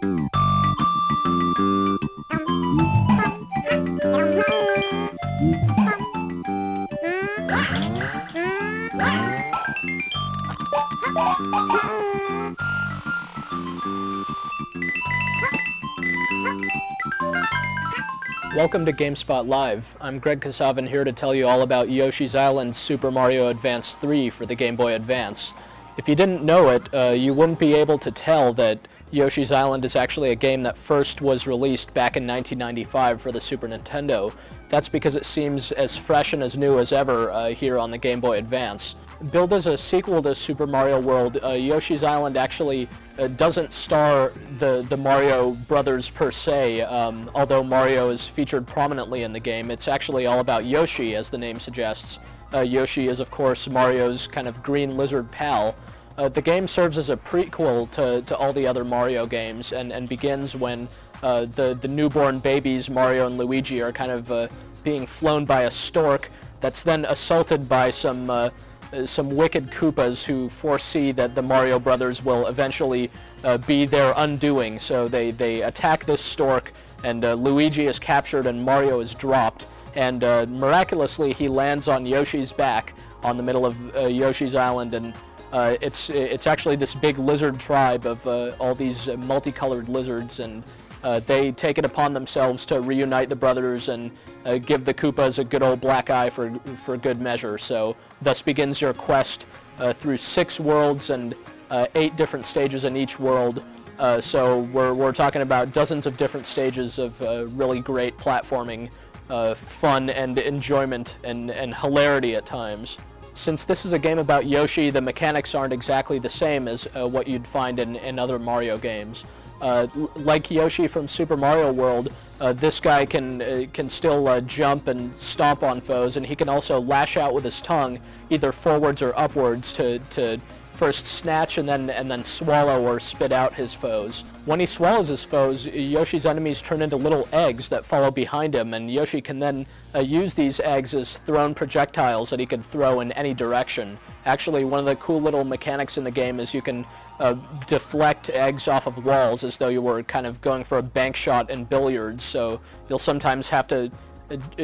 Welcome to Gamespot Live. I'm Greg Kasavin here to tell you all about Yoshi's Island Super Mario Advance 3 for the Game Boy Advance. If you didn't know it, you wouldn't be able to tell that Yoshi's Island is actually a game that first was released back in 1995 for the Super Nintendo. That's because it seems as fresh and as new as ever here on the Game Boy Advance. Billed as a sequel to Super Mario World, Yoshi's Island actually doesn't star the Mario brothers per se, although Mario is featured prominently in the game. It's actually all about Yoshi, as the name suggests. Yoshi is, of course, Mario's kind of green lizard pal. The game serves as a prequel to all the other Mario games and begins when the newborn babies, Mario and Luigi, are kind of being flown by a stork that's then assaulted by some wicked Koopas who foresee that the Mario brothers will eventually be their undoing. So they attack this stork, and Luigi is captured and Mario is dropped. And miraculously, he lands on Yoshi's back on the middle of Yoshi's Island, and it's actually this big lizard tribe of all these multicolored lizards, and they take it upon themselves to reunite the brothers and give the Koopas a good old black eye for good measure. So thus begins your quest through 6 worlds and 8 different stages in each world. So we're talking about dozens of different stages of really great platforming, fun and enjoyment and hilarity at times. Since this is a game about Yoshi, the mechanics aren't exactly the same as what you'd find in other Mario games. Like Yoshi from Super Mario World, this guy can still jump and stomp on foes, and he can also lash out with his tongue, either forwards or upwards, to first snatch and then swallow or spit out his foes. When he swallows his foes, Yoshi's enemies turn into little eggs that follow behind him, and Yoshi can then use these eggs as thrown projectiles that he can throw in any direction. Actually, one of the cool little mechanics in the game is you can deflect eggs off of walls as though you were kind of going for a bank shot in billiards, so you'll sometimes have to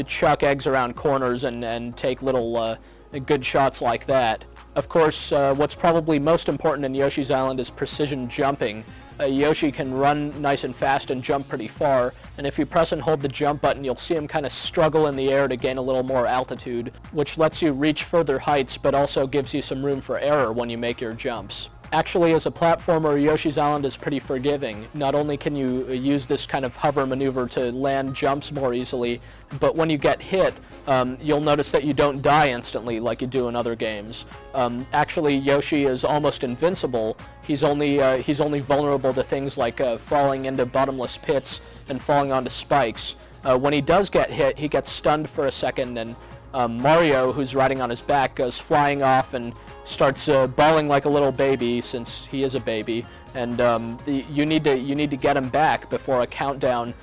chuck eggs around corners and take little good shots like that. Of course, what's probably most important in Yoshi's Island is precision jumping. Yoshi can run nice and fast and jump pretty far, and if you press and hold the jump button, you'll see him kind of struggle in the air to gain a little more altitude, which lets you reach further heights but also gives you some room for error when you make your jumps. Actually, as a platformer, Yoshi's Island is pretty forgiving. Not only can you use this kind of hover maneuver to land jumps more easily, but when you get hit, you'll notice that you don't die instantly like you do in other games. Actually, Yoshi is almost invincible. He's only vulnerable to things like falling into bottomless pits and falling onto spikes. When he does get hit, he gets stunned for a second, and Mario, who's riding on his back, goes flying off and starts bawling like a little baby, since he is a baby, and you need to get him back before a countdown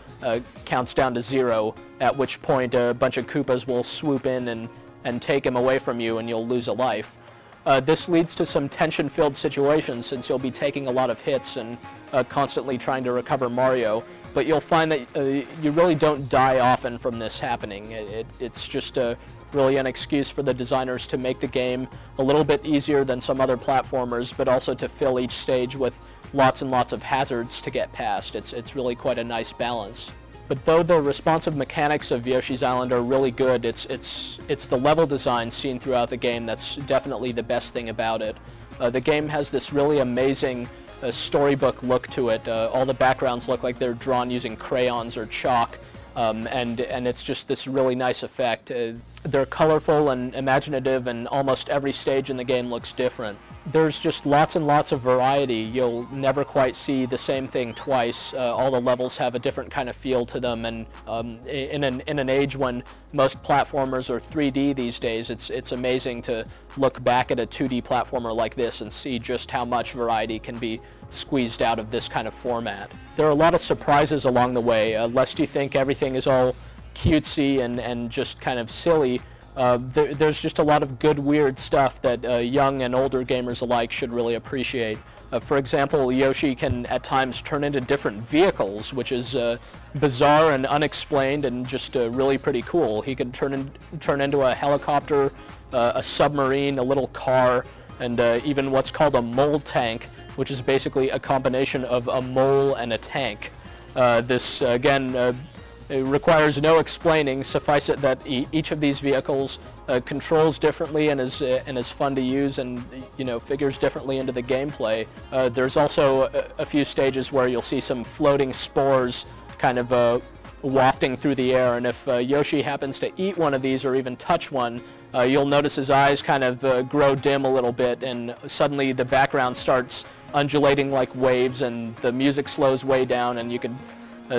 counts down to 0, at which point a bunch of Koopas will swoop in and take him away from you, and you'll lose a life. This leads to some tension-filled situations, since you'll be taking a lot of hits and constantly trying to recover Mario, but you'll find that you really don't die often from this happening. It's just really an excuse for the designers to make the game a little bit easier than some other platformers, but also to fill each stage with lots and lots of hazards to get past. It's really quite a nice balance. But though the responsive mechanics of Yoshi's Island are really good, it's the level design seen throughout the game that's definitely the best thing about it. The game has this really amazing storybook look to it. All the backgrounds look like they're drawn using crayons or chalk, and it's just this really nice effect. They're colorful and imaginative, and almost every stage in the game looks different. There's just lots and lots of variety. You'll never quite see the same thing twice. All the levels have a different kind of feel to them, and in an age when most platformers are 3D these days, it's amazing to look back at a 2D platformer like this and see just how much variety can be squeezed out of this kind of format. There are a lot of surprises along the way. Lest you think everything is all cutesy and just kind of silly, there's just a lot of good, weird stuff that young and older gamers alike should really appreciate. For example, Yoshi can at times turn into different vehicles, which is bizarre and unexplained and just really pretty cool. He can turn into a helicopter, a submarine, a little car, and even what's called a mole tank, which is basically a combination of a mole and a tank. This, again, it requires no explaining. Suffice it that each of these vehicles controls differently and is fun to use, and figures differently into the gameplay. There's also a few stages where you'll see some floating spores kind of wafting through the air, and if Yoshi happens to eat one of these or even touch one, you'll notice his eyes kind of grow dim a little bit, and suddenly the background starts undulating like waves, and the music slows way down, and you can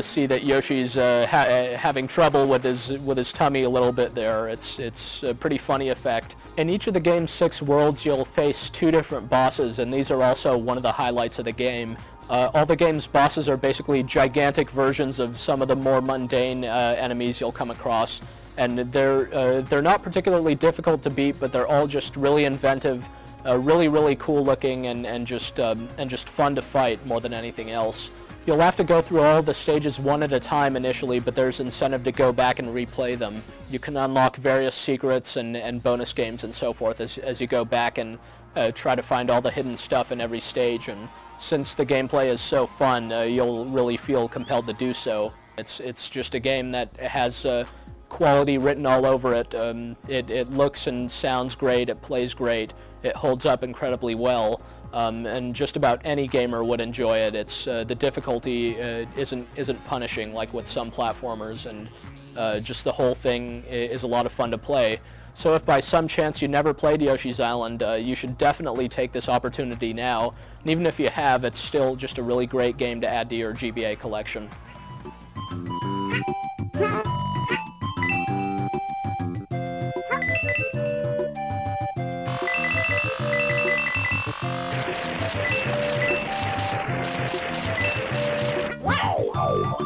see that Yoshi's having trouble with his tummy a little bit there. It's a pretty funny effect. In each of the game's 6 worlds, you'll face 2 different bosses, and these are also one of the highlights of the game. All the game's bosses are basically gigantic versions of some of the more mundane enemies you'll come across, and they're not particularly difficult to beat, but they're all just really inventive, really cool looking, and just fun to fight more than anything else. You'll have to go through all the stages one at a time initially, but there's incentive to go back and replay them. You can unlock various secrets and bonus games and so forth as you go back and try to find all the hidden stuff in every stage, and since the gameplay is so fun, you'll really feel compelled to do so. It's just a game that has quality written all over it. It looks and sounds great, it plays great, it holds up incredibly well. And just about any gamer would enjoy it. It's the difficulty isn't punishing like with some platformers, and just the whole thing is a lot of fun to play. So if by some chance you never played Yoshi's Island, you should definitely take this opportunity now. And even if you have, it's still just a really great game to add to your GBA collection. Wow!